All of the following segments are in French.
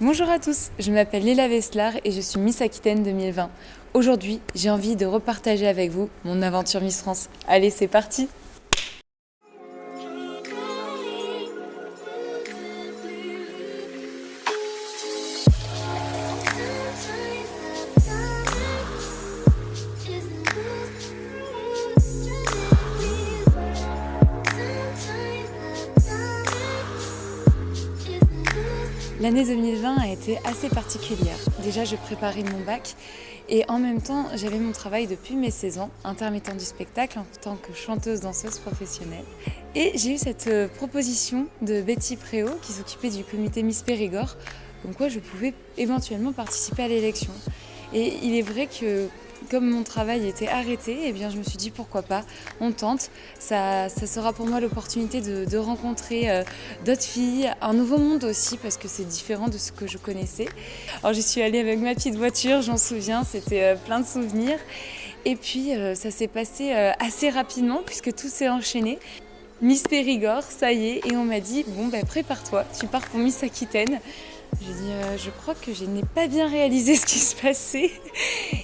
Bonjour à tous, je m'appelle Léla Veslar et je suis Miss Aquitaine 2020. Aujourd'hui, j'ai envie de repartager avec vous mon aventure Miss France. Allez, c'est parti! L'année 2020 a été assez particulière. Déjà, je préparais mon bac et en même temps, j'avais mon travail depuis mes 16 ans, intermittent du spectacle en tant que chanteuse-danseuse professionnelle. Et j'ai eu cette proposition de Betty Préau, qui s'occupait du comité Miss Périgord, comme quoi je pouvais éventuellement participer à l'élection. Et il est vrai que comme mon travail était arrêté, eh bien je me suis dit pourquoi pas, on tente. Ça sera pour moi l'opportunité de rencontrer d'autres filles, un nouveau monde aussi parce que c'est différent de ce que je connaissais. Alors j'y suis allée avec ma petite voiture, j'en souviens, c'était plein de souvenirs. Et puis ça s'est passé assez rapidement puisque tout s'est enchaîné. Miss Périgord, ça y est, et on m'a dit bon ben prépare-toi, tu pars pour Miss Aquitaine. J'ai dit je crois que je n'ai pas bien réalisé ce qui se passait.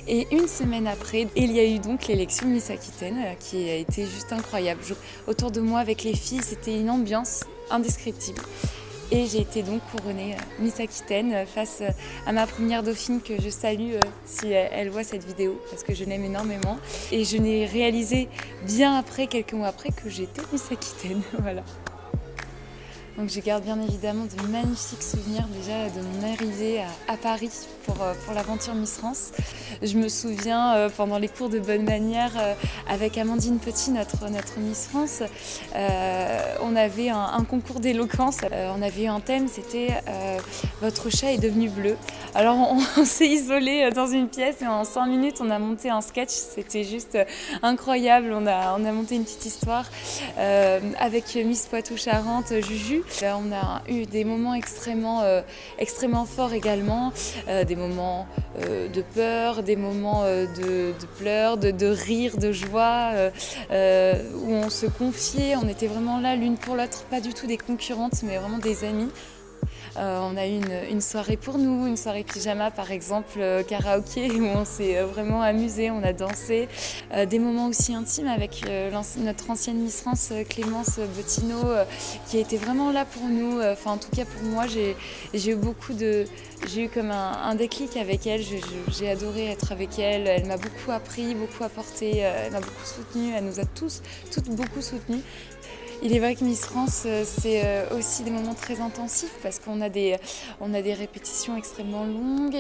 Et une semaine après, il y a eu donc l'élection Miss Aquitaine qui a été juste incroyable. Autour de moi avec les filles, c'était une ambiance indescriptible. Et j'ai été donc couronnée Miss Aquitaine face à ma première dauphine que je salue si elle voit cette vidéo parce que je l'aime énormément. Et je n'ai réalisé bien après, quelques mois après, que j'étais Miss Aquitaine. Voilà. Donc je garde bien évidemment de magnifiques souvenirs déjà de mon arrivée à Paris pour l'aventure Miss France. Je me souviens pendant les cours de bonne manière avec Amandine Petit, notre Miss France, on avait un concours d'éloquence. On avait eu un thème, c'était votre chat est devenu bleu. Alors on s'est isolé dans une pièce et en 5 minutes on a monté un sketch, c'était juste incroyable. On a monté une petite histoire avec Miss Poitou-Charentes, Juju. On a eu des moments extrêmement forts également, des moments de peur, des moments de pleurs, de rire, de joie, où on se confiait, on était vraiment là l'une pour l'autre, pas du tout des concurrentes, mais vraiment des amies. On a eu une soirée pour nous, une soirée pyjama par exemple, karaoké, où on s'est vraiment amusé, on a dansé. Des moments aussi intimes avec notre ancienne Miss France, Clémence Bottineau, qui a été vraiment là pour nous. Enfin, en tout cas pour moi, j'ai eu comme un déclic avec elle. J'ai adoré être avec elle. Elle m'a beaucoup appris, beaucoup apporté, elle m'a beaucoup soutenue, elle nous a toutes beaucoup soutenues. Il est vrai que Miss France, c'est aussi des moments très intensifs parce qu'on a des répétitions extrêmement longues,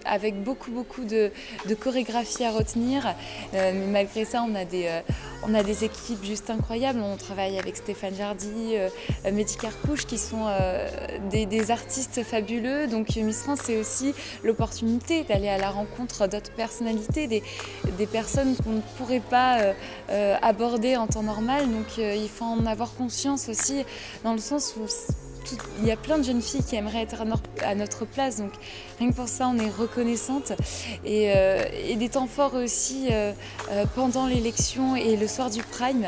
avec beaucoup de chorégraphie à retenir. Mais malgré ça, on a des équipes juste incroyables. On travaille avec Stéphane Jardy, Mehdi Carcouche, qui sont des artistes fabuleux. Donc Miss France, c'est aussi l'opportunité d'aller à la rencontre d'autres personnalités, des personnes qu'on ne pourrait pas aborder en temps normal. Donc il faut en avoir conscience aussi, dans le sens où il y a plein de jeunes filles qui aimeraient être à notre place, donc rien que pour ça on est reconnaissante. Et des temps forts aussi pendant l'élection et le soir du Prime.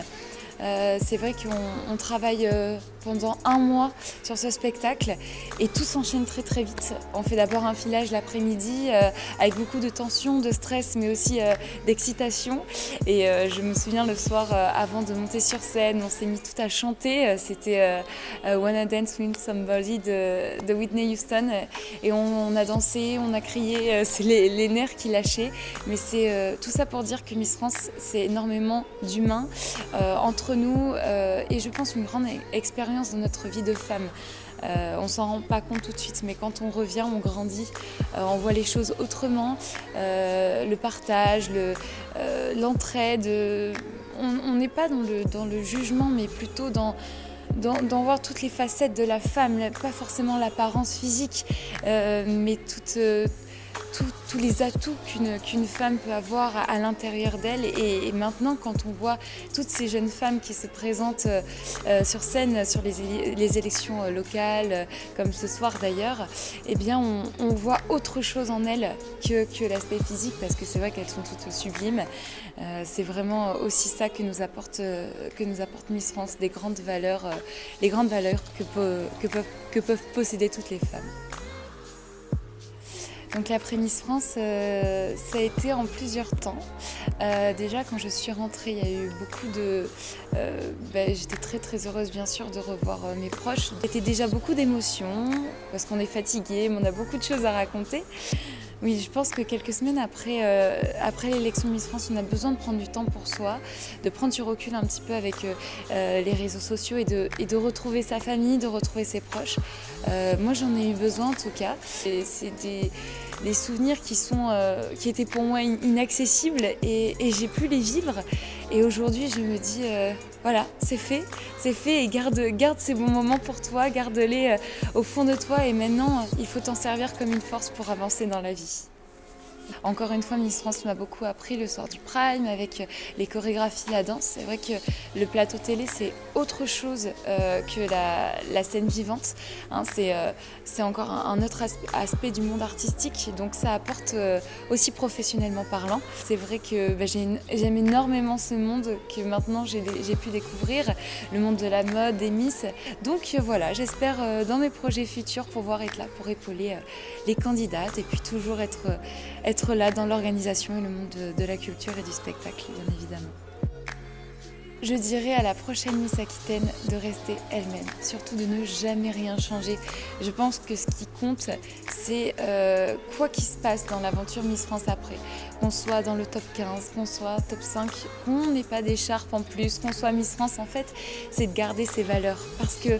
C'est vrai qu'on travaille pendant 1 mois sur ce spectacle et tout s'enchaîne très vite. On fait d'abord un filage l'après-midi avec beaucoup de tension, de stress, mais aussi d'excitation. Et je me souviens le soir avant de monter sur scène, on s'est mis tout à chanter. C'était Wanna Dance With Somebody de Whitney Houston. Et on a dansé, on a crié, c'est les nerfs qui lâchaient. Mais c'est tout ça pour dire que Miss France, c'est énormément d'humains entre nous et je pense une grande expérience dans notre vie de femme. On s'en rend pas compte tout de suite, mais quand on revient, on grandit, on voit les choses autrement, le partage, l'entraide. On n'est pas dans le jugement, mais plutôt dans voir toutes les facettes de la femme, pas forcément l'apparence physique, mais tous les atouts qu'une femme peut avoir à l'intérieur d'elle. Et maintenant, quand on voit toutes ces jeunes femmes qui se présentent sur scène sur les élections locales, comme ce soir d'ailleurs, eh bien on voit autre chose en elles que l'aspect physique, parce que c'est vrai qu'elles sont toutes sublimes. C'est vraiment aussi ça que nous apporte Miss France, les grandes valeurs que peuvent posséder toutes les femmes. Donc l'après Miss France, ça a été en plusieurs temps. Déjà quand je suis rentrée, il y a eu beaucoup de... j'étais très très heureuse bien sûr de revoir mes proches. C'était déjà beaucoup d'émotions parce qu'on est fatigué, mais on a beaucoup de choses à raconter. Oui, je pense que quelques semaines après l'élection Miss France, on a besoin de prendre du temps pour soi, de prendre du recul un petit peu avec les réseaux sociaux et de retrouver sa famille, de retrouver ses proches. Moi, j'en ai eu besoin en tout cas. C'est des souvenirs qui étaient pour moi inaccessibles et j'ai pu les vivre. Et aujourd'hui, je me dis, voilà, c'est fait et garde ces bons moments pour toi, garde-les au fond de toi et maintenant, il faut t'en servir comme une force pour avancer dans la vie. Encore une fois, Miss France m'a beaucoup appris le soir du Prime avec les chorégraphies, la danse. C'est vrai que le plateau télé, c'est autre chose que la scène vivante. Hein, c'est encore un autre aspect du monde artistique, donc ça apporte aussi professionnellement parlant. C'est vrai que j'aime énormément ce monde que maintenant j'ai pu découvrir, le monde de la mode, des Miss. Donc voilà, j'espère dans mes projets futurs pouvoir être là pour épauler les candidates et puis toujours être là dans l'organisation et le monde de la culture et du spectacle, bien évidemment. Je dirais à la prochaine Miss Aquitaine de rester elle-même, surtout de ne jamais rien changer. Je pense que ce qui compte, c'est quoi qu'il se passe dans l'aventure Miss France après. Qu'on soit dans le top 15, qu'on soit top 5, qu'on n'ait pas d'écharpe en plus, qu'on soit Miss France, en fait, c'est de garder ses valeurs. Parce que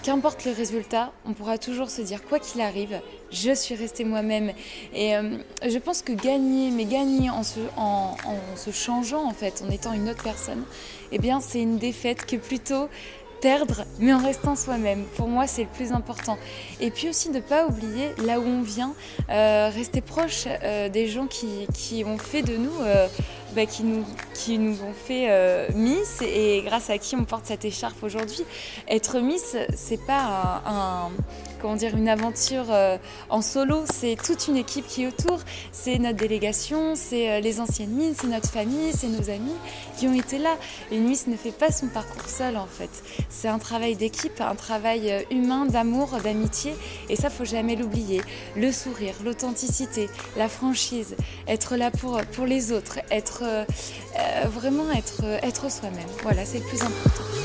qu'importe le résultat, on pourra toujours se dire quoi qu'il arrive, je suis restée moi-même. Et je pense que gagner en se changeant en fait, en étant une autre personne, eh bien c'est une défaite que plutôt perdre, mais en restant soi-même. Pour moi, c'est le plus important. Et puis aussi de ne pas oublier là où on vient, rester proche des gens qui ont fait de nous, qui nous ont fait Miss et grâce à qui on porte cette écharpe aujourd'hui. Être Miss, c'est pas une aventure en solo, c'est toute une équipe qui est autour. C'est notre délégation, c'est les anciennes Miss, c'est notre famille, c'est nos amis qui ont été là. Une Miss ne fait pas son parcours seule en fait. C'est un travail d'équipe, un travail humain, d'amour, d'amitié et ça, faut jamais l'oublier. Le sourire, l'authenticité, la franchise, être là pour les autres, vraiment être soi-même. Voilà, c'est le plus important.